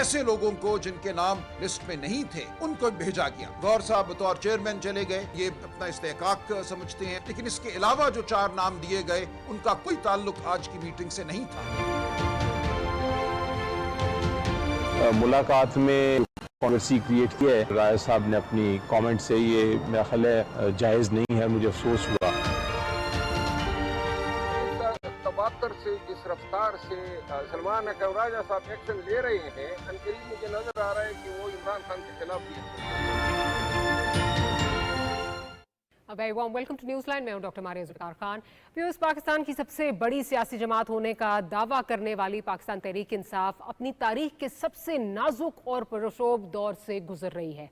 ایسے لوگوں کو جن کے نام لسٹ میں نہیں تھے ان کو بھیجا گیا. غور صاحب بطور چیئرمین چلے گئے, یہ اپنا استحقاق سمجھتے ہیں, لیکن اس کے علاوہ جو 4 نام دیے گئے ان کا کوئی تعلق آج کی میٹنگ سے نہیں تھا. ملاقات میں کانٹروورسی کریٹ کیا ہے. رائے صاحب نے اپنی کامنٹ سے, یہ میرا خیال ہے جائز نہیں ہے. مجھے افسوس ہوا. تواتر سے جس رفتار سے سلمان اکرم راجہ صاحب ایکشن لے رہے ہیں, عنقریب مجھے نظر آ رہا ہے کہ وہ عمران خان کے خلاف بھی. Very warm welcome to News Line. میں ہوں ڈاکٹر ماریہ ذوالفقار خان. ویورز, پاکستان کی سب سے بڑی سیاسی جماعت ہونے کا دعویٰ کرنے والی پاکستان تحریک انصاف اپنی تاریخ کے سب سے نازک اور پرشوب دور سے گزر رہی ہے.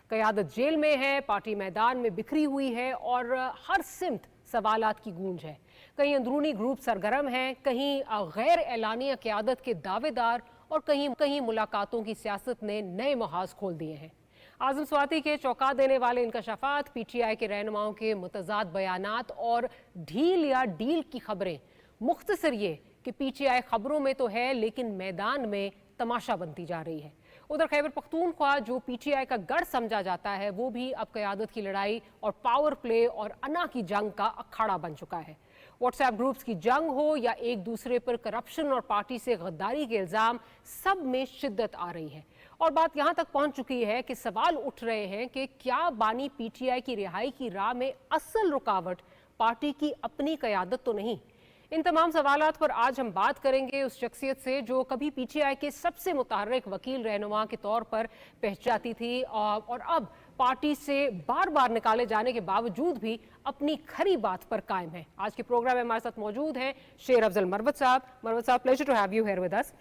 قیادت جیل میں ہے, پارٹی میدان میں بکھری ہوئی ہے اور ہر سمت سوالات کی گونج ہے. کہیں اندرونی گروپ سرگرم ہیں, کہیں غیر اعلانیہ قیادت کے دعوے دار, اور کہیں ملاقاتوں کی سیاست نے نئے محاذ کھول دیے ہیں. اعظم سواتی کے چونکا دینے والے انکشافات, پی ٹی آئی کے رہنماؤں کے متضاد بیانات اور ڈھیل یا ڈیل کی خبریں. مختصر یہ کہ پی ٹی آئی خبروں میں تو ہے لیکن میدان میں تماشا بنتی جا رہی ہے. ادھر خیبر پختونخوا جو پی ٹی آئی کا گڑھ سمجھا جاتا ہے, وہ بھی اب قیادت کی لڑائی اور پاور پلے اور انا کی جنگ کا اکھاڑا بن چکا ہے. واٹس ایپ گروپس کی جنگ ہو یا ایک دوسرے پر کرپشن اور پارٹی سے غداری کے الزام, سب میں شدت آ رہی ہے. اور بات یہاں تک پہنچ چکی ہے کہ سوال اٹھ رہے ہیں کہ کیا بانی پی ٹی آئی کی رہائی کی راہ میں اصل رکاوٹ پارٹی کی اپنی قیادت تو نہیں؟ ان تمام سوالات پر آج ہم بات کریں گے اس شخصیت سے جو کبھی پی ٹی آئی کے سب سے متحرک وکیل رہنما کے طور پر پہچاتی تھی اور اب پارٹی سے بار بار نکالے جانے کے باوجود بھی اپنی کھری بات پر قائم ہے. آج کے پروگرام میں ہمارے ساتھ موجود ہیں شیر افضل مروت sahab. Marwat sahab, pleasure to have you here with us.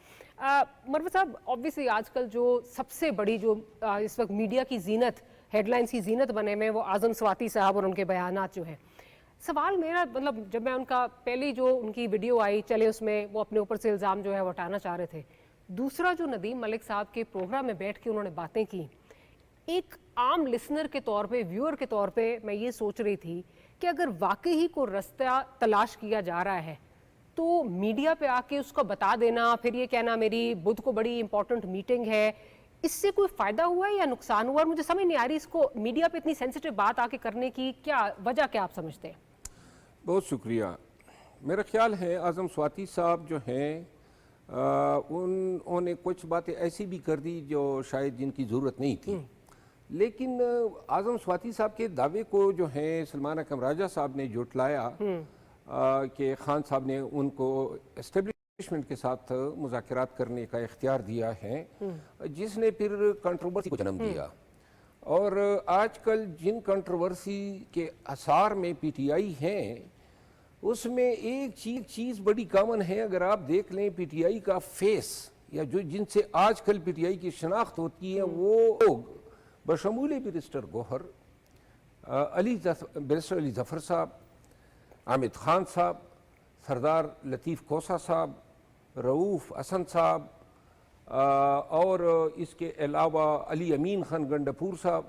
Marwat sahab, obviously آج کل جو سب سے بڑی جو اس وقت میڈیا کی زینت, ہیڈ لائنز کی زینت بنے میں, وہ اعظم سواتی صاحب اور ان کے بیانات جو ہیں. سوال میرا, مطلب جب میں ان کا پہلی جو ان کی ویڈیو آئی چلے, اس میں وہ اپنے اوپر سے الزام جو ہے وہ ہٹانا چاہ رہے تھے. دوسرا جو ندیم ملک صاحب کے پروگرام میں بیٹھ کے انہوں نے باتیں کی, ایک عام لسنر کے طور پہ, ویور کے طور پہ میں یہ سوچ رہی تھی کہ اگر واقعی کو رستہ تلاش کیا جا رہا ہے تو میڈیا پہ آ کے اس کو بتا دینا, پھر یہ کہنا میری بدھ کو بڑی امپورٹنٹ میٹنگ ہے, اس سے کوئی فائدہ ہوا ہے یا نقصان ہوا؟ اور مجھے سمجھ نہیں آ رہی اس کو میڈیا پہ اتنی سینسیٹیو بات آ کے کرنے کی کیا وجہ, کیا آپ سمجھتے ہیں؟ بہت شکریہ. میرا خیال ہے اعظم سواتی صاحب جو ہیں انہوں نے کچھ باتیں ایسی بھی کر دی جو شاید جن کی ضرورت نہیں تھی, لیکن اعظم سواتی صاحب کے دعوے کو جو ہے سلمان اکرم راجہ صاحب نے جھٹلایا کہ خان صاحب نے ان کو اسٹیبلشمنٹ کے ساتھ مذاکرات کرنے کا اختیار دیا ہے, جس نے پھر کنٹروورسی کو جنم دیا. اور آج کل جن کنٹروورسی کے آثار میں پی ٹی آئی ہیں, اس میں ایک چیز بڑی کامن ہے. اگر آپ دیکھ لیں پی ٹی آئی کا فیس, یا جو جن سے آج کل پی ٹی آئی کی شناخت ہوتی ہے, وہ لوگ بشمول بیرسٹر گوہر, بیرسٹر علی ظفر صاحب, حامد خان صاحب, سردار لطیف کوسا صاحب, رؤوف حسن صاحب, اور اس کے علاوہ علی امین خان گنڈپور صاحب,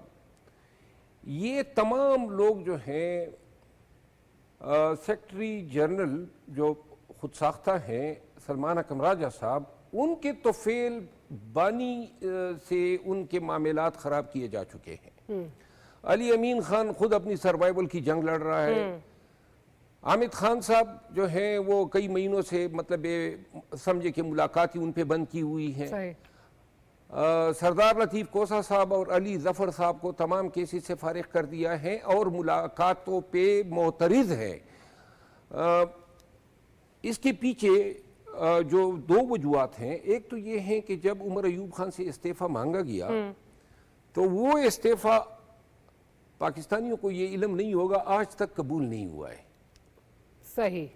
یہ تمام لوگ جو ہیں سیکرٹری جنرل جو خود ساختہ ہیں سلمان اکرم راجہ صاحب, ان کے توفیل بانی سے ان کے معاملات خراب کیے جا چکے ہیں. علی امین خان خود اپنی سروائیول کی جنگ لڑ رہا ہے. حامد خان صاحب جو ہیں وہ کئی مہینوں سے مطلب سمجھے کہ ملاقات ہی ان پہ بند کی ہوئی ہیں. سردار لطیف کوسا صاحب اور علی ظفر صاحب کو تمام کیسز سے فارغ کر دیا ہے اور ملاقاتوں پہ معترض ہے. اس کے پیچھے جو 2 وجوہات ہیں. ایک تو یہ ہے کہ جب عمر ایوب خان سے استعفیٰ مانگا گیا تو وہ استعفیٰ پاکستانیوں کو یہ علم نہیں ہوگا آج تک قبول نہیں ہوا ہے. صحیح.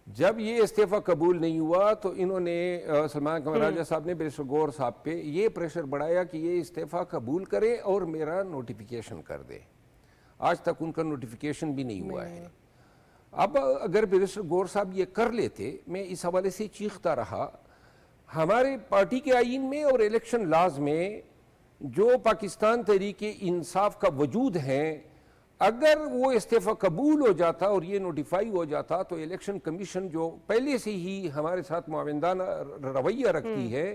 جب یہ استعفیٰ قبول نہیں ہوا تو انہوں نے سلمان اکرم راجہ صاحب نے بیرسٹر گوہر صاحب پہ یہ پریشر بڑھایا کہ یہ استعفیٰ قبول کرے اور میرا نوٹیفیکیشن کر دے. آج تک ان کا نوٹیفیکیشن بھی نہیں ہوا ہے. اب اگر بیرسٹر گوہر صاحب یہ کر لیتے, میں اس حوالے سے چیختا رہا, ہمارے پارٹی کے آئین میں اور الیکشن لاز میں جو پاکستان تحریک انصاف کا وجود ہے, اگر وہ استعفیٰ قبول ہو جاتا اور یہ نوٹیفائی ہو جاتا تو الیکشن کمیشن جو پہلے سے ہی ہمارے ساتھ معاوندانہ رویہ رکھتی ہے,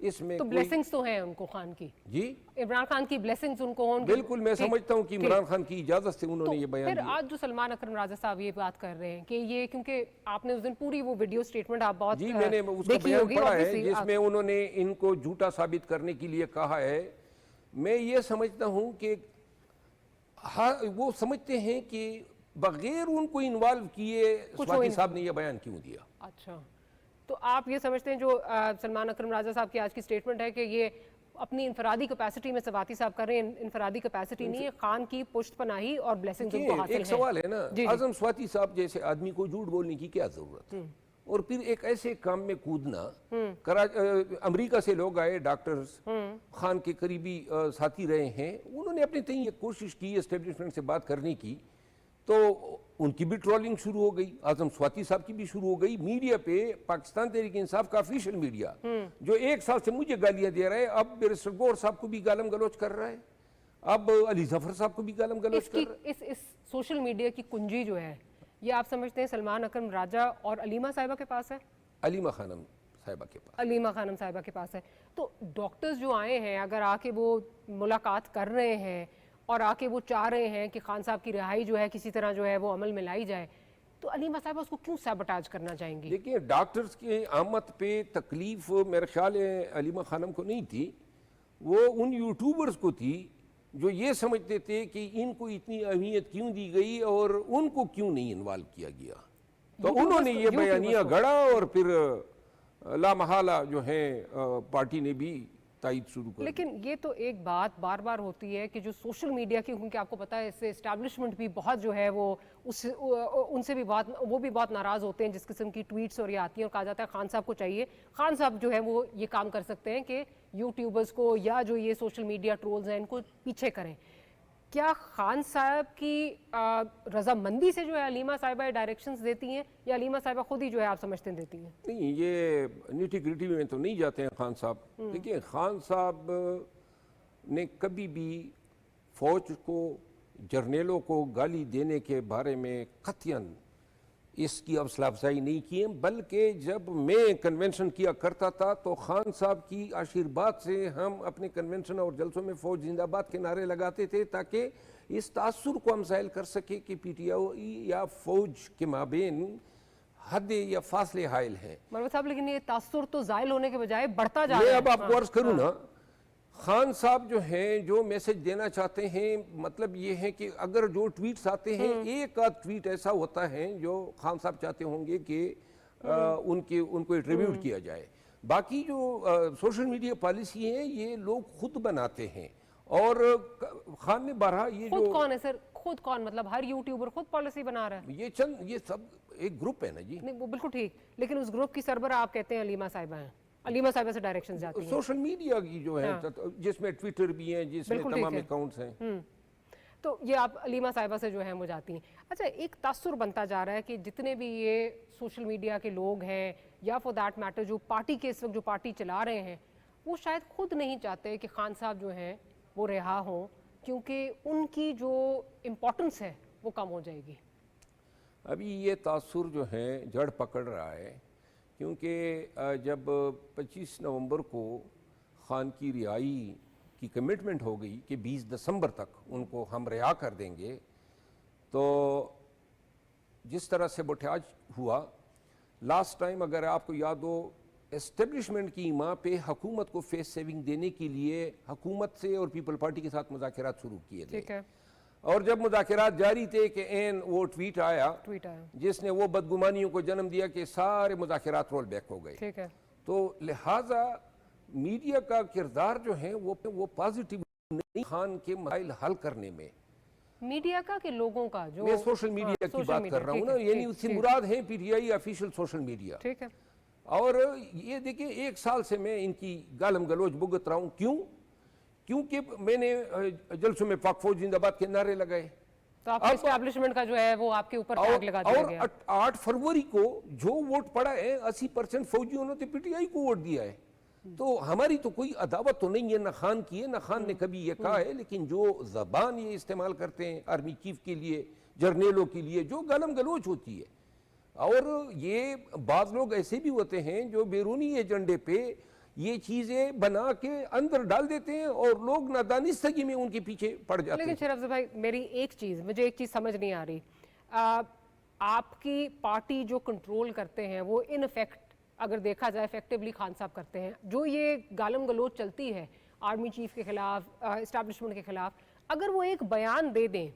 اس میں تو بلیسنگز تو ہیں ان کو خان کی، جی عمران خان کی بلیسنگز ان کو ہوں گی. بالکل میں سمجھتا ہوں کہ عمران خان کی اجازت سے انہوں نے یہ بیان پھر دیا. آج جو سلمان اکرم راجہ صاحب یہ بات کر رہے ہیں کہ یہ کیونکہ آپ نے اس دن پوری وہ ویڈیو سٹیٹمنٹ آپ بہت جی میں نے اس کا دیکھی بیان ہوگی پڑھا ہے obviously. جس میں انہوں نے ان کو جھوٹا ثابت کرنے کے لیے کہا ہے. میں یہ سمجھتا ہوں کہ وہ سمجھتے ہیں کہ بغیر ان کو انوالو کیے سواتی صاحب نے یہ بیان کیوں دیا. اچھا تو آپ یہ سمجھتے ہیں جو سلمان اکرم راجہ صاحب کی آج کی سٹیٹمنٹ ہے کہ یہ اپنی انفرادی کیپیسٹی میں سواتی صاحب کر رہے ہیں، انفرادی کیپیسٹی نہیں ہے، خان کی پشت پناہی اور بلیسنگز ان کو حاصل ہے. ایک سوال ہے نا، اعظم سواتی صاحب جیسے آدمی کو جھوٹ بولنے کی کیا ضرورت ہے اور پھر ایک ایسے کام میں کودنا. امریکہ سے لوگ آئے، ڈاکٹرز خان کے قریبی ساتھی رہے ہیں، انہوں نے اپنے تئیں یہ کوشش کی اسٹیبلشمنٹ سے بات کرنے کی، تو ان کی بھی ٹرولنگ شروع ہو گئی، اعظم سواتی صاحب کی بھی شروع ہو گئی. میڈیا پہ پاکستان تحریک انصاف کا آفیشیل میڈیا جو 1 سال سے مجھے گالیاں دے رہا ہے، اب بیرسٹر گور صاحب کو بھی گالم گلوچ کر رہا ہے، اب علی ظفر صاحب کو بھی گالم گلوچ کر رہا ہے. اس سوشل میڈیا کی کنجی جو ہے یہ آپ سمجھتے ہیں سلمان اکرم راجہ اور علیمہ صاحبہ کے پاس ہے؟ علیمہ خانم صاحبہ کے پاس. علیمہ خانم صاحبہ کے پاس ہے. تو ڈاکٹرز جو آئے ہیں اگر آ کے وہ ملاقات کر رہے ہیں اور آ کے وہ چاہ رہے ہیں کہ خان صاحب کی رہائی جو ہے کسی طرح جو ہے وہ عمل میں لائی جائے، تو علیمہ صاحبہ اس کو کیوں سیبوٹاج کرنا چاہیں گی؟ دیکھیں ڈاکٹرز کی آمد پہ تکلیف میرے خیال ہے علیمہ خانم کو نہیں تھی، وہ ان یوٹیوبرز کو تھی جو یہ سمجھتے تھے کہ ان کو اتنی اہمیت کیوں دی گئی اور ان کو کیوں نہیں انوالو کیا گیا. تو انہوں نے یہ بیانیہ گڑا اور پھر لا محالہ جو ہے پارٹی نے بھی تائید شروع کر. لیکن یہ تو ایک بات بار بار ہوتی ہے کہ جو سوشل میڈیا کی، کیونکہ آپ کو پتا ہے اس سے اسٹیبلشمنٹ بھی بہت جو ہے وہ ان سے بھی بہت ناراض ہوتے ہیں جس قسم کی ٹویٹس اور یہ آتی ہیں اور کہا جاتا ہے خان صاحب کو چاہیے، خان صاحب جو ہے وہ یہ کام کر سکتے ہیں کہ یوٹیوبرز کو یا جو یہ سوشل میڈیا ٹرولز ہیں ان کو پیچھے کریں. کیا خان صاحب کی رضامندی سے جو ہے علیمہ صاحبہ ڈائریکشنز دیتی ہیں یا علیمہ صاحبہ خود ہی جو ہے آپ سمجھتے ہیں دیتی ہیں؟ نہیں، یہ نیٹی گریٹی میں تو نہیں جاتے ہیں خان صاحب. دیکھیں خان صاحب نے کبھی بھی فوج کو، جرنیلوں کو گالی دینے کے بارے میں قطعاً اس کی حوصلہ افزائی نہیں کی ہے، بلکہ جب میں کنونشن کیا کرتا تھا تو خان صاحب کی آشیرواد سے ہم اپنے کنونشن اور جلسوں میں فوج زندہ باد کے نعرے لگاتے تھے تاکہ اس تاثر کو ہم ظاہر کر سکے کہ پی ٹی آئی یا فوج کے مابین حد یا فاصلے حائل ہیں. مروت صاحب لیکن یہ تاثر تو زائل ہونے کے بجائے بڑھتا جا رہا میں ہے. اب آپ کو عرض کروں نا، خان صاحب جو ہیں جو میسج دینا چاہتے ہیں، مطلب یہ ہے کہ اگر جو ٹویٹس آتے ہیں ایک آدھ ٹویٹ ایسا ہوتا ہے جو خان صاحب چاہتے ہوں گے کہ ان کو ایٹریبیوٹ کیا جائے. باقی جو سوشل میڈیا پالیسی ہے یہ لوگ خود بناتے ہیں اور خان نے بارہا یہ جو خود کون ہے سر؟ خود کون؟ مطلب ہر یوٹیوبر خود پالیسی بنا رہا ہے؟ یہ سب ایک گروپ ہے نا جی. نہیں وہ بالکل ٹھیک، لیکن اس گروپ کی سربراہ آپ کہتے ہیں علیمہ صاحبہ ہیں، علیمہ صاحبہ سے ڈائریکشنز جاتی ہیں سوشل میڈیا کی جو ہے جس میں ٹویٹر بھی ہیں، جس میں تمام اکاؤنٹس ہیں. تو یہ آپ علیمہ صاحبہ سے جو ہیں وہ جاتی ہیں. اچھا ایک تاثر بنتا جا رہا ہے کہ جتنے بھی یہ سوشل میڈیا کے لوگ ہیں یا فور دیٹ میٹر جو پارٹی کے اس وقت جو پارٹی چلا رہے ہیں وہ شاید خود نہیں چاہتے کہ خان صاحب جو ہیں وہ رہا ہوں، کیونکہ ان کی جو امپورٹنس ہے وہ کم ہو جائے گی. ابھی یہ تاثر جو ہے جڑ پکڑ رہا ہے، کیونکہ جب 25 نومبر کو خان کی رہائی کی کمٹمنٹ ہو گئی کہ 20 دسمبر تک ان کو ہم رہا کر دیں گے، تو جس طرح سے بٹھاج ہوا لاسٹ ٹائم اگر آپ کو یاد ہو، اسٹیبلشمنٹ کی ماں پہ حکومت کو فیس سیونگ دینے کے لیے حکومت سے اور پیپل پارٹی کے ساتھ مذاکرات شروع کیے گئے. اور جب مذاکرات جاری تھے کہ وہ ٹویٹ آیا جس نے وہ بدگمانیوں کو جنم دیا کہ سارے مذاکرات رول بیک ہو گئے. تو لہٰذا میڈیا کا کردار جو ہے وہ پازیٹیو نہیں خان کے مسائل حل کرنے میں. میڈیا کا کہ لوگوں کا؟ جو میں سوشل میڈیا کی بات کر رہا ہوں نا، یعنی اس سے مراد ہے P T I official social media. ٹھیک ہے. اور یہ دیکھیں 1 سال سے میں ان کی گالم گلوچ بھگت رہا ہوں. کیونکہ میں نے جلسوں میں پاک فوج زندہ باد کے نعرے لگائے. تو آپ اسٹیبلشمنٹ کا جو ہے وہ آپ کے اوپر ٹیگ لگا دیا گیا. اور 8 فروری کو جو ووٹ پڑا ہے 80% فوجیوں نے پی ٹی آئی کو ووٹ دیا ہے. تو ہماری تو کوئی عداوت تو نہیں ہے نہ خان کی ہے نہ خان نے کبھی یہ کہا ہے، لیکن جو زبان یہ استعمال کرتے ہیں آرمی چیف کے لیے، جرنیلوں کے لیے، جو گالم گلوچ ہوتی ہے. اور یہ بعض لوگ ایسے بھی ہوتے ہیں جو بیرونی ایجنڈے پہ یہ چیزیں بنا کے اندر ڈال دیتے ہیں اور لوگ نادانستگی میں ان کے پیچھے پڑ جاتے ہیں. لیکن شیر افضل بھائی مجھے ایک چیز سمجھ نہیں آ رہی. آپ کی پارٹی جو کنٹرول کرتے ہیں وہ ان افیکٹ اگر دیکھا جائے افیکٹولی خان صاحب کرتے ہیں. جو یہ گالم گلوچ چلتی ہے آرمی چیف کے خلاف, اسٹیبلشمنٹ کے خلاف, اگر وہ ایک بیان دے دیں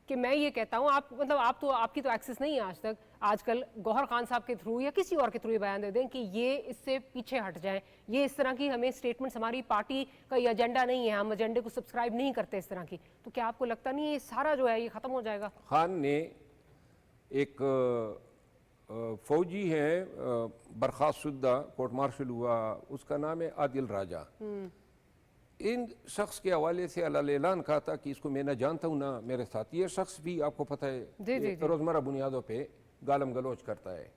کہ میں یہ کہتا ہوں, آپ کی تو ایکسس نہیں ہے آج کل گوہر خان صاحب کے تھرو یا کسی اور کے تھرو یہ بیان دے دیں کہ یہ اس سے پیچھے ہٹ جائیں, یہ اس طرح کی ہمیں سٹیٹمنٹس, ہماری پارٹی کا یہ ایجنڈا نہیں ہے, ہم ایجنڈے کو سبسکرائب نہیں کرتے اس طرح کی, تو کیا آپ کو لگتا نہیں یہ سارا جو ہے یہ ختم ہو جائے گا؟ خان نے ایک فوجی ہے برخاست شدہ, کورٹ مارشل ہوا, اس کا نام ہے عادل راجہ. ان شخص کے حوالے سے اعلان کہا تھا کہ اس کو میں نہ جانتا ہوں نہ میرے ساتھ. یہ شخص بھی آپ کو پتہ ہے روزمرہ بنیادوں پہ گالم گلوچ کرتا ہے.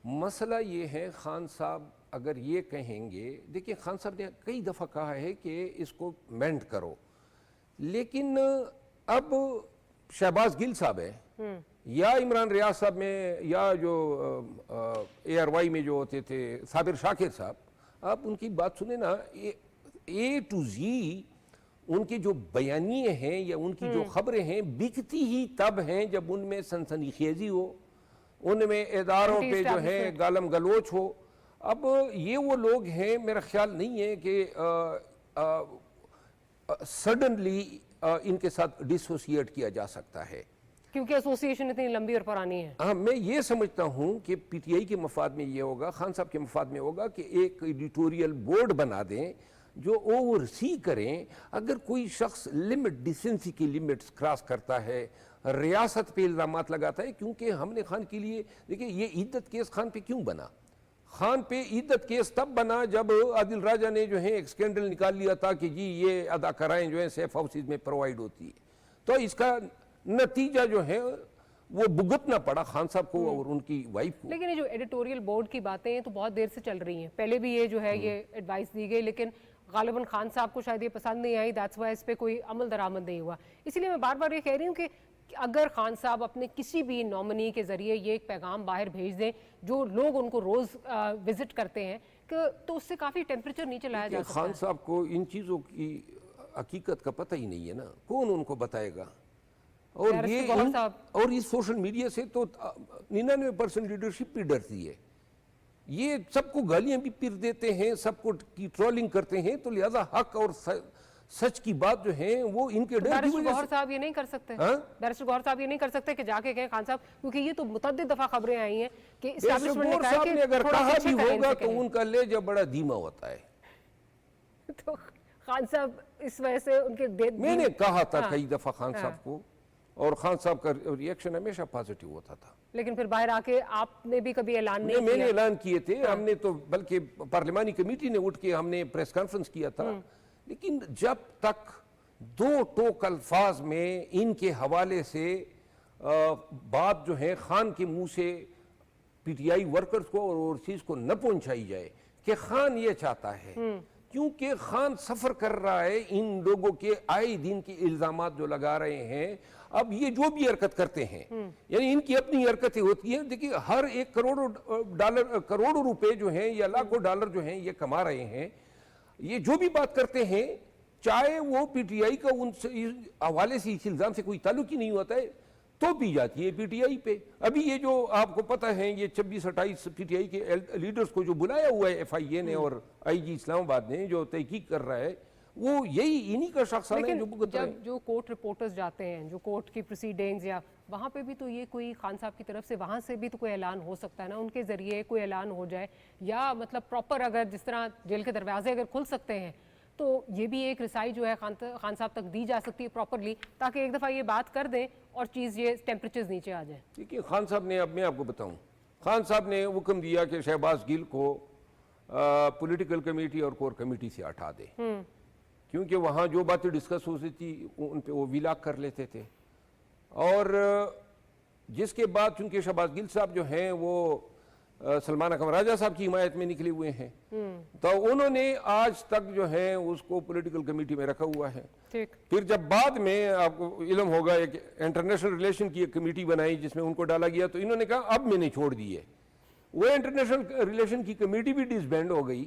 مسئلہ یہ ہے خان صاحب اگر یہ کہیں گے, دیکھیں خان صاحب نے کئی دفعہ کہا ہے کہ اس کو مینڈ کرو, لیکن اب شہباز گل صاحب ہے یا عمران ریاض صاحب میں یا جو اے آر وائی میں جو ہوتے تھے صابر شاکر صاحب, آپ ان کی بات سنیں نا, اے ٹو زی ان کے جو بیانیے ہیں یا ان کی جو خبریں ہیں بکتی ہی تب ہیں جب ان میں سنسنی خیزی ہو, ان میں اداروں پہ جو ہے گالم گلوچ ہو. اب یہ وہ لوگ ہیں, میرا خیال نہیں ہے کہ سڈنلی ان کے ساتھ ڈسوسیٹ کیا جا سکتا ہے, کیونکہ ایسوسیشن اتنی لمبی اور پرانی ہے. ہاں, میں یہ سمجھتا ہوں کہ پی ٹی آئی کے مفاد میں یہ ہوگا, خان صاحب کے مفاد میں ہوگا کہ ایک ایڈیٹوریل بورڈ بنا دیں جو اوور سی کریں. اگر کوئی شخص ڈیسنسی کی لمٹس کراس کرتا ہے, ریاست پہ الزامات لگاتا ہے, کیونکہ ہم نے خان کے لیے, دیکھیں یہ عیدت کیس خان پہ کیوں بنا؟ خان پہ عیدت کیس تب بنا جب عادل راجہ نے جو ہے ایک سکینڈل نکال لیا تھا کہ جی یہ اداکارائیں جو ہیں سیف ہاؤسز میں پرووائڈ ہوتی ہے, تو اس کا نتیجہ جو ہے وہ بھگتنا پڑا خان صاحب کو اور ان کی وائف کو. لیکن یہ جو ایڈیٹوریل بورڈ کی باتیں ہیں تو بہت دیر سے چل رہی ہیں, پہلے بھی یہ جو ہے یہ ایڈوائس دی گئی, لیکن غالباً خان صاحب کو شاید یہ پسند نہیں آئی, دیٹس وائی اس پہ کوئی عمل درآمد نہیں ہوا. اسی لیے میں بار بار یہ کہہ رہی ہوں کہ اگر خان صاحب اپنے کسی بھی نومنی کے ذریعے یہ ایک پیغام باہر بھیج دیں جو لوگ ان کو روز وزٹ کرتے ہیں, تو اس سے کافی ٹیمپریچر نیچے لایا جا سکتا ہے. خان صاحب کو ان چیزوں کی حقیقت کا پتہ ہی نہیں ہے نا, کون ان کو بتائے گا؟ اور اس سوشل میڈیا سے تو 99% لیڈرشپ بھی ڈرتی ہے. یہ سب کو گالیاں بھی پیر دیتے ہیں, سب کو کی ٹرولنگ کرتے ہیں, تو لہذا حق اور سچ کی بات جو ہیں وہ ان کے ڈر کی وجہ سے. گوہر صاحب یہ نہیں کر سکتے, بیرسٹر گوہر صاحب یہ نہیں کر سکتے کہ جا کے کہیں خان صاحب, کیونکہ یہ تو متعدد دفعہ خبریں آئی ہیں کہ اسٹیبلشمنٹ نے کہا کہ اگر کہا بھی ہوگا تو ان کا لہجہ بڑا دھیما ہوتا ہے. تو خان صاحب اس وجہ سے ان کے میں نے کہا تھا کئی دفعہ خان صاحب کو, اور خان صاحب کا ریئیکشن ہمیشہ پازیٹیو ہوتا تھا. لیکن پھر باہر آ کے آپ نے بھی کبھی اعلان نہیں کیا. میں نے اعلان کیے تھے, ہم نے تو بلکہ پارلیمانی کمیٹی نے اٹھ کے ہم نے پریس کانفرنس کیا تھا, لیکن جب تک دو ٹوک الفاظ میں ان کے حوالے سے بات جو ہے خان کے منہ سے پی ٹی آئی ورکرز کو اور اوورسیز کو نہ پہنچائی جائے کہ خان یہ چاہتا ہے, کیونکہ خان سفر کر رہا ہے ان لوگوں کے آئے دن کے الزامات جو لگا رہے ہیں. اب یہ جو بھی حرکت کرتے ہیں, یعنی ان کی اپنی حرکتیں ہوتی ہیں. دیکھیے ہر ایک کروڑوں روپے جو ہیں یا لاکھوں ڈالر جو ہیں یہ کما رہے ہیں, یہ جو بھی بات کرتے ہیں, چاہے وہ پی ٹی آئی کا ان حوالے سے اس الزام سے کوئی تعلق ہی نہیں ہوتا ہے, تو بھی جاتی ہے پی ٹی آئی پہ. ابھی یہ جو آپ کو پتہ ہے یہ 26-28 پی ٹی آئی کے لیڈرز کو جو بلایا ہوا ہے ایف آئی اے نے اور آئی جی اسلام آباد نے جو تحقیق کر رہا ہے, وہ یہی انہی کا شخص ہے جو بھگت رہے ہیں. جب جو کورٹ رپورٹرز جاتے ہیں, جو کورٹ کی پروسیڈنگز, یا وہاں پہ بھی تو یہ کوئی خان صاحب کی طرف سے وہاں سے بھی تو کوئی اعلان ہو سکتا ہے نا, ان کے ذریعے کوئی اعلان ہو جائے, یا مطلب پراپر اگر جس طرح جیل کے دروازے اگر کھل سکتے ہیں تو یہ بھی ایک رسائی جو ہے خان صاحب تک دی جا سکتی ہے پراپرلی, تاکہ ایک دفعہ یہ بات کر دیں اور چیز یہ ٹیمپریچرز نیچے آ جائیں. دیکھیے خان صاحب نے, اب میں آپ کو بتاؤں, خان صاحب نے حکم دیا کہ شہباز گل کو پولیٹیکل کمیٹی اور کور کمیٹی سے ہٹا دے, کیونکہ وہاں جو باتیں ڈسکس ہوتی تھی ان پہ وہ ویلاگ کر لیتے تھے. اور جس کے بعد چونکہ شہباز گل صاحب جو ہیں وہ سلمان اکرم راجہ صاحب کی حمایت میں نکلے ہوئے ہیں, تو انہوں نے آج تک جو ہے اس کو پولیٹیکل کمیٹی میں رکھا ہوا ہے. پھر جب بعد میں آپ کو علم ہوگا ایک انٹرنیشنل ریلیشن کی ایک کمیٹی بنائی جس میں ان کو ڈالا گیا, تو انہوں نے کہا اب میں نے چھوڑ دی ہے. وہ انٹرنیشنل ریلیشن کی کمیٹی بھی ڈس بینڈ ہو گئی,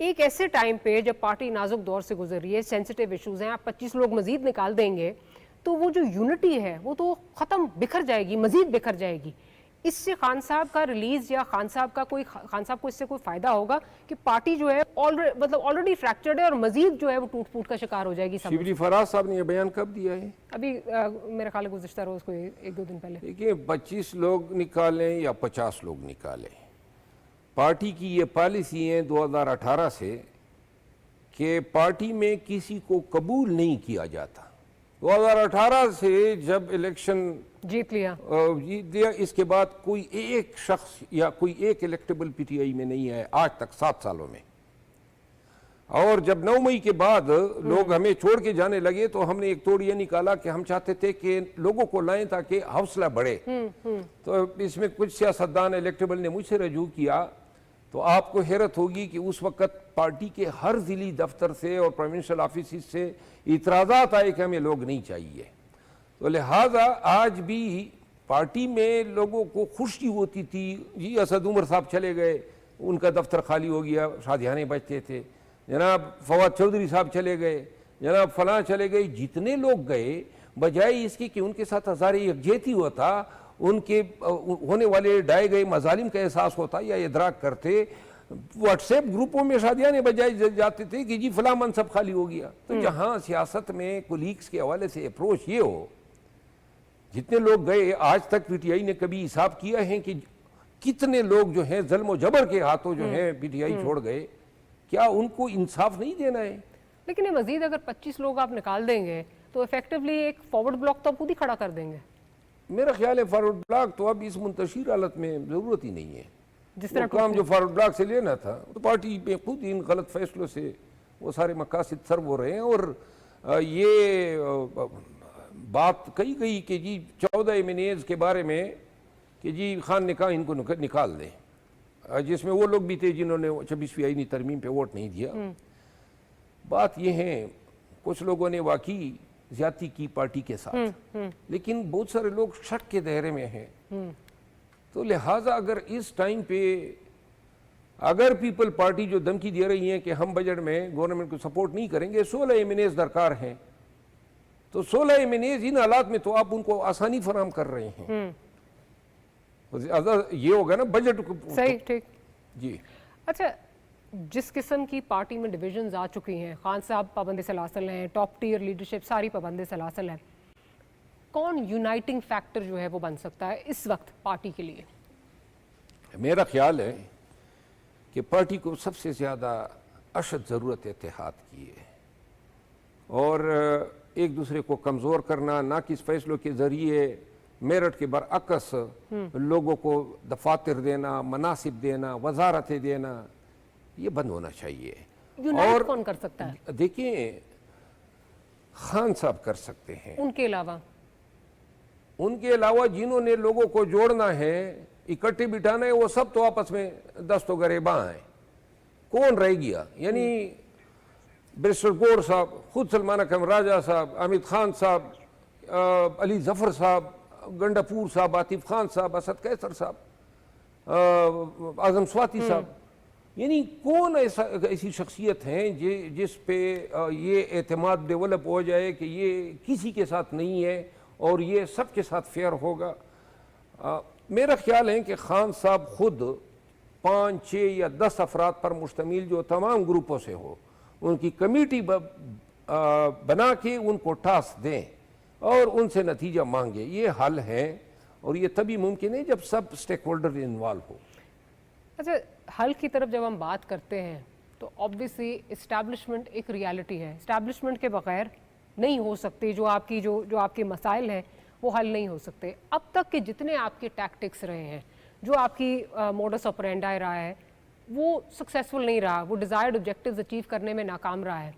ایک ایسے ٹائم پہ جب پارٹی نازک دور سے گزر رہی ہے, سینسٹیو ایشوز ہیں, آپ 25 لوگ مزید نکال دیں گے تو وہ جو یونٹی ہے وہ تو ختم, بکھر جائے گی, مزید بکھر جائے گی. اس سے خان صاحب کا ریلیز یا خان صاحب کو اس سے کوئی فائدہ ہوگا کہ پارٹی جو ہے مطلب آلریڈی فریکچرڈ ہے اور مزید جو ہے وہ ٹوٹ پھوٹ کا شکار ہو جائے گی. شبلی فراز صاحب نے یہ بیان کب دیا ہے؟ ابھی میرا خیال ہے گزشتہ روز کو 1-2 دن پہلے. دیکھیں 25 لوگ نکالیں یا 50 لوگ نکالیں, پارٹی کی یہ پالیسی ہے 2018 سے کہ پارٹی میں کسی کو قبول نہیں کیا جاتا. 2018 سے جب الیکشن جیت لیا, اس کے بعد کوئی ایک شخص یا کوئی ایک الیکٹیبل پی ٹی آئی میں نہیں ہے آج تک 7 سالوں میں. اور جب 9 مئی کے بعد لوگ ہمیں چھوڑ کے جانے لگے تو ہم نے ایک توڑ یہ نکالا کہ ہم چاہتے تھے کہ لوگوں کو لائیں تاکہ حوصلہ بڑھے. تو اس میں کچھ سیاستدان الیکٹیبل نے مجھ سے رجوع کیا تو آپ کو حیرت ہوگی کہ اس وقت پارٹی کے ہر ضلعی دفتر سے اور پروونشل آفیسز سے اعتراضات آئے کہ ہمیں لوگ نہیں چاہیے. تو لہٰذا آج بھی پارٹی میں لوگوں کو خوشی ہوتی تھی, جی اسد عمر صاحب چلے گئے, ان کا دفتر خالی ہو گیا, شادیانے بچتے تھے, جناب فواد چودھری صاحب چلے گئے, جناب فلاں چلے گئے. جتنے لوگ گئے بجائے اس کی کہ ان کے ساتھ ہزار یکجہتی ہوتا, ان کے ہونے والے ڈائے گئے مظالم کا احساس ہوتا یا ادراک کرتے, واٹس ایپ گروپوں میں شادیانے بجائے جاتے تھے کہ جی فلاں منصب خالی ہو گیا. تو جہاں سیاست میں کولیگز کے حوالے سے اپروچ یہ ہو, جتنے لوگ گئے آج تک پی ٹی آئی نے کبھی حساب کیا ہے کہ کتنے لوگ جو ہیں ظلم و جبر کے ہاتھوں جو ہیں پی ٹی آئی چھوڑ گئے, کیا ان کو انصاف نہیں دینا ہے؟ لیکن مزید اگر 25 لوگ آپ نکال دیں گے تو ایفیکٹولی ایک فارورڈ بلاک تو آپ خود ہی کھڑا کر دیں گے. میرا خیال ہے فارورڈ بلاک تو اب اس منتشر حالت میں ضرورت ہی نہیں ہے. جس طرح کام جو فارورڈ بلاک سے لینا تھا تو پارٹی میں خود ان غلط فیصلوں سے وہ سارے مقاصد سرو ہو رہے ہیں. اور یہ بات کہی گئی کہ جی 14 ایمینیز کے بارے میں کہ جی خان نے کہا ان کو نکال دیں, جس میں وہ لوگ بھی تھے جنہوں نے 26ویں آئینی ترمیم پہ ووٹ نہیں دیا. بات یہ ہے کچھ لوگوں نے واقعی زیادتی کی پارٹی کے ساتھ, لیکن بہت سارے لوگ شک کے دائرے میں ہیں. تو لہٰذا اگر اس ٹائم پہ اگر پیپل پارٹی جو دھمکی دے رہی ہیں کہ ہم بجٹ میں گورنمنٹ کو سپورٹ نہیں کریں گے, 16 ایمینیز درکار ہیں, تو 16 ایمینیز ان حالات میں تو آپ ان کو آسانی فراہم کر رہے ہیں. یہ ہوگا نا بجٹ صحیح, ٹھیک جی. اچھا, جس قسم کی پارٹی میں ڈویژنز آ چکی ہیں, خان صاحب پابند سلاسل ہیں, ٹاپ ٹیئر لیڈرشپ ساری پابند سلاسل ہے, کون یونائٹنگ فیکٹر جو ہے وہ بن سکتا ہے اس وقت پارٹی کے لیے؟ میرا خیال ہے کہ پارٹی کو سب سے زیادہ اشد ضرورت اتحاد کی ہے, اور ایک دوسرے کو کمزور کرنا, ناقص فیصلوں کے ذریعے میرٹ کے برعکس لوگوں کو دفاتر دینا, مناصب دینا, وزارتیں دینا, یہ بند ہونا چاہیے. یونائٹ کون کر سکتا ہے؟ دیکھیں خان صاحب کر سکتے ہیں. ان کے علاوہ جنہوں نے لوگوں کو جوڑنا ہے, اکٹھے بٹھانا ہے, وہ سب تو آپس میں دست و گریباں ہیں. کون رہ گیا؟ یعنی بیرسٹر گور صاحب, خود سلمان اکرم راجہ صاحب, حامد خان صاحب, علی ظفر صاحب, گنڈاپور صاحب, عاطف خان صاحب, اسد قیصر صاحب, اعظم سواتی صاحب, یعنی کون ایسی شخصیت ہیں جس پہ یہ اعتماد ڈیولپ ہو جائے کہ یہ کسی کے ساتھ نہیں ہے اور یہ سب کے ساتھ فیئر ہوگا. میرا خیال ہے کہ خان صاحب خود 5, 6 یا 10 افراد پر مشتمل جو تمام گروپوں سے ہو, ان کی کمیٹی بنا کے ان کو ٹاسک دیں اور ان سے نتیجہ مانگے. یہ حل ہے, اور یہ تبھی ممکن ہے جب سب سٹیک ہولڈر انوالو ہو. اچھا, حل کی طرف جب ہم بات کرتے ہیں تو آبویسلی اسٹیبلشمنٹ ایک ریالٹی ہے. اسٹیبلشمنٹ کے بغیر نہیں ہو سکتے, جو آپ کے مسائل ہیں وہ حل نہیں ہو سکتے. اب تک کے جتنے آپ کے ٹیکٹکس رہے ہیں, جو آپ کی موڈس آپرینڈائی رہا ہے, وہ سکسیسفل نہیں رہا, وہ ڈیزائرڈ آبجیکٹیوز اچیو کرنے میں ناکام رہا ہے.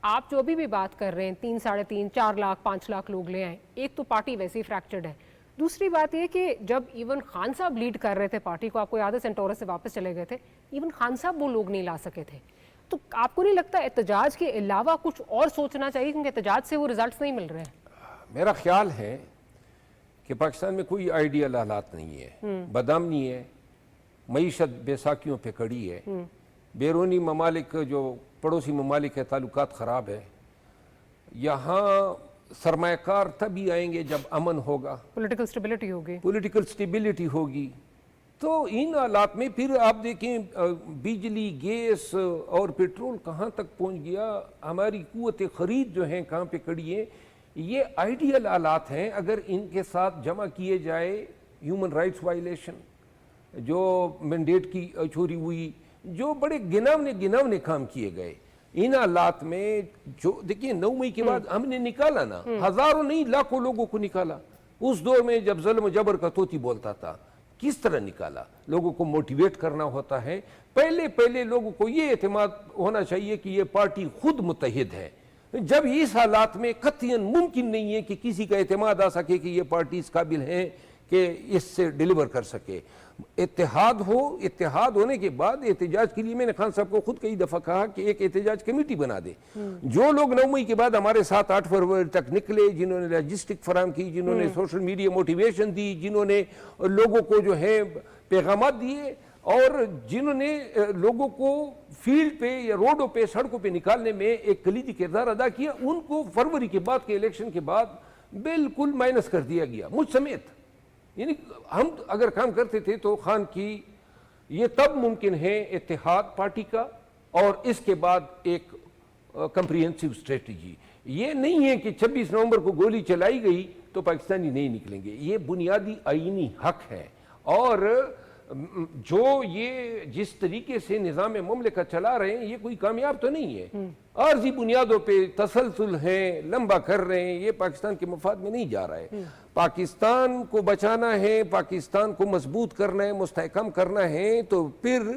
آپ جو بھی بات کر رہے ہیں 3, 3.5, 4 لاکھ 5 لاکھ لوگ لے آئیں, ایک تو پارٹی ویسے ہی فریکچرڈ ہے. دوسری بات یہ کہ جب ایون خان صاحب لیڈ کر رہے تھے پارٹی کو, آپ کو یاد ہے سینٹورس سے واپس چلے گئے تھے, ایون خان صاحب وہ لوگ نہیں لا سکے تھے. تو آپ کو نہیں لگتا احتجاج کے علاوہ کچھ اور سوچنا چاہیے, کیونکہ احتجاج سے وہ ریزلٹس نہیں مل رہے ہیں؟ میرا خیال ہے کہ پاکستان میں کوئی آئیڈیل حالات نہیں ہے, بدامنی ہے, معیشت بیساکیوں پہ کڑی ہے, بیرونی ممالک جو پڑوسی ممالک ہے تعلقات خراب ہے. یہاں سرمایہ کار تبھی آئیں گے جب امن ہوگا, پولیٹیکل سٹیبلٹی ہوگی, پولیٹیکل سٹیبلٹی ہوگی. تو ان حالات میں پھر آپ دیکھیں بجلی, گیس اور پیٹرول کہاں تک پہنچ گیا, ہماری قوت خرید جو ہیں کہاں پہ کڑی ہے. یہ آئیڈیل حالات ہیں اگر ان کے ساتھ جمع کیے جائے ہیومن رائٹس وائلیشن, جو مینڈیٹ کی چوری ہوئی, جو بڑے گناونے کام کیے گئے. ان حالات میں جو دیکھیے 9 مئی کے بعد ہم نے نکالا نا, ہزاروں نہیں لاکھوں لوگوں کو نکالا. اس دور میں جب ظلم و جبر کا طوطی بولتا تھا, کس طرح نکالا؟ لوگوں کو موٹیویٹ کرنا ہوتا ہے. پہلے لوگوں کو یہ اعتماد ہونا چاہیے کہ یہ پارٹی خود متحد ہے. جب اس حالات میں قطعاً ممکن نہیں ہے کہ کسی کا اعتماد آ سکے کہ یہ پارٹی اس قابل ہیں کہ اس سے ڈیلیور کر سکے. اتحاد ہو, اتحاد ہونے کے بعد احتجاج کے لیے میں نے خان صاحب کو خود کئی دفعہ کہا کہ ایک احتجاج کمیٹی بنا دے. جو لوگ 9 مئی کے بعد ہمارے ساتھ 8 فروری تک نکلے, جنہوں نے لاجسٹک فراہم کی, جنہوں نے سوشل میڈیا موٹیویشن دی, جنہوں نے لوگوں کو جو ہے پیغامات دیے, اور جنہوں نے لوگوں کو فیلڈ پہ یا روڈوں پہ سڑکوں پہ نکالنے میں ایک کلیدی کردار ادا کیا, ان کو فروری کے بعد کے الیکشن کے بعد بالکل مائنس کر دیا گیا, مجھ سمیت. یعنی ہم اگر کام کرتے تھے تو خان کی یہ تب ممکن ہے اتحاد پارٹی کا, اور اس کے بعد ایک کمپریہنسو اسٹریٹجی. یہ نہیں ہے کہ 26 نومبر کو گولی چلائی گئی تو پاکستانی نہیں نکلیں گے. یہ بنیادی آئینی حق ہے, اور جو یہ جس طریقے سے نظام مملکت چلا رہے ہیں یہ کوئی کامیاب تو نہیں ہے, عارضی بنیادوں پہ تسلسل ہیں, لمبا کر رہے ہیں, یہ پاکستان کے مفاد میں نہیں جا رہا ہے. پاکستان کو بچانا ہے, پاکستان کو مضبوط کرنا ہے, مستحکم کرنا ہے, تو پھر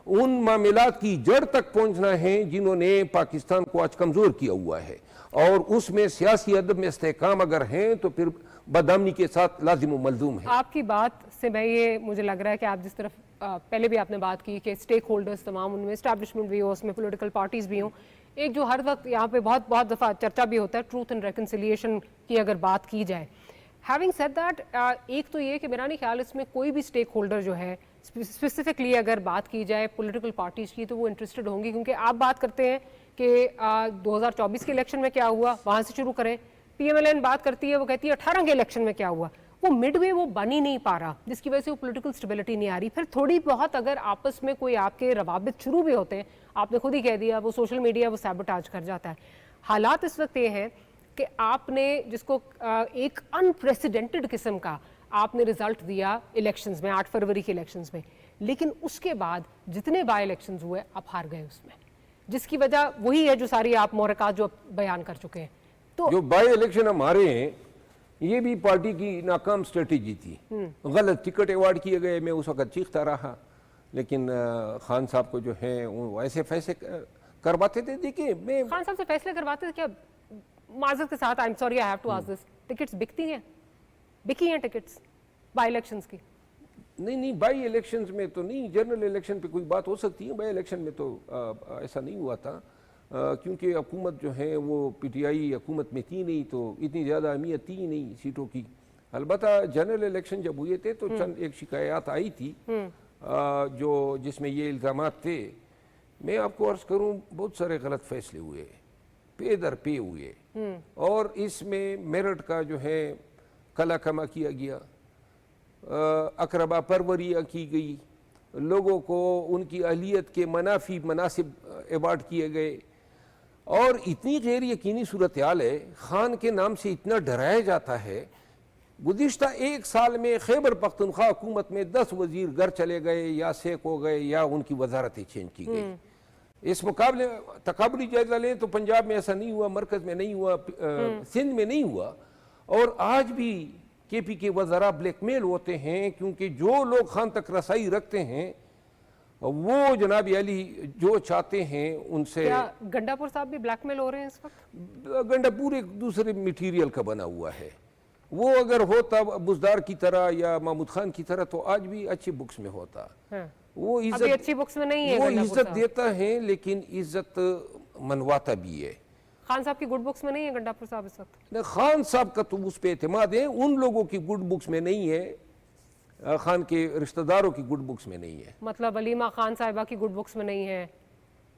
ان معاملات کی جڑ تک پہنچنا ہے جنہوں نے پاکستان کو آج کمزور کیا ہوا ہے, اور اس میں سیاسی ادب میں استحکام اگر ہیں تو پھر بدامنی کے ساتھ لازم و ملزوم ہے. آپ کی بات سے میں یہ مجھے لگ رہا ہے کہ آپ جس طرف پہلے بھی آپ نے بات کی کہ اسٹیک ہولڈرز تمام, ان میں اسٹیبلشمنٹ بھی ہو, اس میں پولیٹیکل پارٹیز بھی ہوں, ایک جو ہر وقت یہاں پہ بہت دفعہ چرچا بھی ہوتا ہے ٹروتھ اینڈ ریکنسیلیشن کی اگر بات کی جائے. ہیونگ سیڈ دیٹ, ایک تو یہ کہ میرا نہیں خیال اس میں کوئی بھی اسٹیک ہولڈر جو ہے اسپیسیفکلی اگر بات کی جائے پولیٹیکل پارٹیز کی تو وہ انٹرسٹڈ ہوں گی, کیونکہ آپ بات کرتے ہیں کہ 2024 کے الیکشن میں کیا ہوا, وہاں سے شروع کریں. پی ایم ایل این بات کرتی ہے, وہ کہتی ہے 18 کے الیکشن میں کیا ہوا. وہ مڈ وے وہ بن ہی نہیں پا رہا, جس کی وجہ سے وہ پولیٹیکل سٹیبلٹی نہیں آ رہی. پھر تھوڑی بہت اگر آپس میں کوئی آپ کے روابط شروع بھی ہوتے ہیں, آپ نے خود ہی کہہ دیا وہ سوشل میڈیا وہ سیبوٹاج کر جاتا ہے. حالات اس وقت یہ ہیں کہ آپ نے جس کو ایک انپریسیڈنٹڈ قسم کا آپ نے رزلٹ دیا الیکشنز میں, 8 فروری کے الیکشنز میں, لیکن اس کے بعد جتنے بائی الیکشنز ہوئے آپ ہار گئے اس میں, جس کی وجہ وہی ہے جو ساری آپ محرکات جو بیان کر چکے ہیں. تو جو بائی الیکشن ہمارے ہیں یہ بھی پارٹی کی ناکام اسٹریٹجی تھی, غلط ٹکٹ ایوارڈ کیے گئے. میں اس وقت چیختا رہا, لیکن خان صاحب کو جو ہے وہ ایسے فیصلے کرواتے تھے. دیکھیں میں خان صاحب سے فیصلے کرواتے تھے کیا, معذرت کے ساتھ, I'm sorry I have to ask this, tickets بکتی ہیں, بکی ہیں ٹکٹس بائی الیکشنز کی؟ نہیں, بائی الیکشنز میں تو نہیں, جنرل الیکشن پہ کوئی بات ہو سکتی ہے, بائی الیکشن میں تو ایسا نہیں ہوا تھا, کیونکہ حکومت جو ہے وہ پی ٹی آئی حکومت میں تھی نہیں, تو اتنی زیادہ اہمیت تھی نہیں سیٹوں کی. البتہ جنرل الیکشن جب ہوئے تھے تو چند ایک شکایات آئی تھی جو جس میں یہ الزامات تھے. میں آپ کو عرض کروں بہت سارے غلط فیصلے ہوئے, پے در پے ہوئے, اور اس میں میرٹ کا جو ہے کلا کما کیا گیا, اقربا پروریاں کی گئی, لوگوں کو ان کی اہلیت کے منافی مناسب ایوارڈ کیے گئے, اور اتنی غیر یقینی صورتحال ہے. خان کے نام سے اتنا ڈرایا جاتا ہے. گزشتہ 1 سال میں خیبر پختونخوا حکومت میں 10 وزیر گھر چلے گئے یا سیک ہو گئے یا ان کی وزارتیں چینج کی گئی. اس مقابلے تقابلی جائزہ لیں تو پنجاب میں ایسا نہیں ہوا, مرکز میں نہیں ہوا, سندھ میں نہیں ہوا, اور آج بھی کے پی کے وزراء بلیک میل ہوتے ہیں, کیونکہ جو لوگ خان تک رسائی رکھتے ہیں وہ جناب علی جو چاہتے ہیں ان سے. کیا گنڈا پور صاحب بھی بلیک میل ہو رہے ہیں اس وقت؟ گنڈا پور ایک دوسرے میٹیریل کا بنا ہوا ہے, وہ اگر ہوتا بزدار کی طرح یا محمود خان کی طرح تو آج بھی اچھی بکس میں ہوتا. وہ اچھی بکس میں نہیں ہے, وہ عزت دیتا ہے لیکن عزت منواتا بھی ہے. خان صاحب کی گڈ بکس میں نہیں ہے گنڈا پور صاحب اس وقت؟ خان صاحب کا تو اس پہ اعتماد ہے, ان لوگوں کی گڈ بکس میں نہیں ہے, خان کے رشتہ داروں کی گڈ بکس میں نہیں ہے. مطلب علیمہ خان صاحبہ کی گڈ بکس میں نہیں ہے,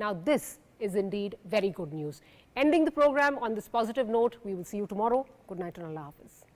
Now this is indeed very good news. Ending the program on this positive note, we will see you tomorrow. Good night and Allah Hafiz.